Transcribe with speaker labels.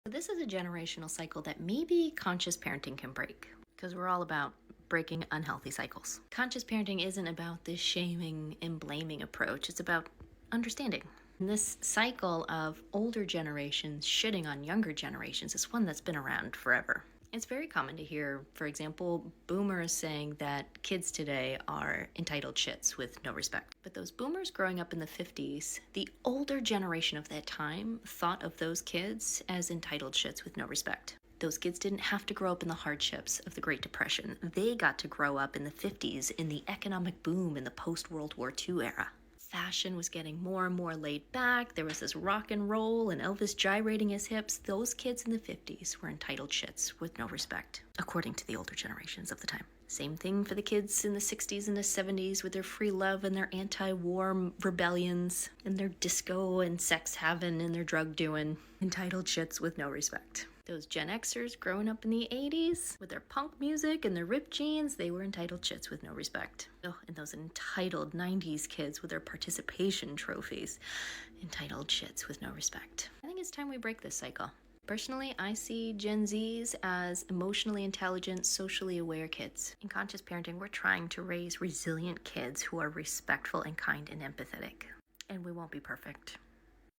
Speaker 1: This is a generational cycle that maybe conscious parenting can break, because we're all about breaking unhealthy cycles. Conscious parenting isn't about this shaming and blaming approach, it's about understanding. And this cycle of older generations shitting on younger generations is one that's been around forever. It's very common to hear, for example, boomers saying that kids today are entitled shits with no respect. But those boomers growing up in the 50s, the older generation of that time thought of those kids as entitled shits with no respect. Those kids didn't have to grow up in the hardships of the Great Depression. They got to grow up in the 50s in the economic boom in the post-World War II era. Fashion was getting more and more laid back. There was this rock and roll and Elvis gyrating his hips. Those kids in the 50s were entitled shits with no respect, according to the older generations of the time. Same thing for the kids in the 60s and the 70s with their free love and their anti-war rebellions and their disco and sex having and their drug doing. Entitled shits with no respect. Those Gen Xers growing up in the 80s with their punk music and their ripped jeans, they were entitled shits with no respect. Oh, and those entitled 90s kids with their participation trophies, entitled shits with no respect. I think it's time we break this cycle. Personally, I see Gen Zs as emotionally intelligent, socially aware kids. In conscious parenting, we're trying to raise resilient kids who are respectful and kind and empathetic. And we won't be perfect.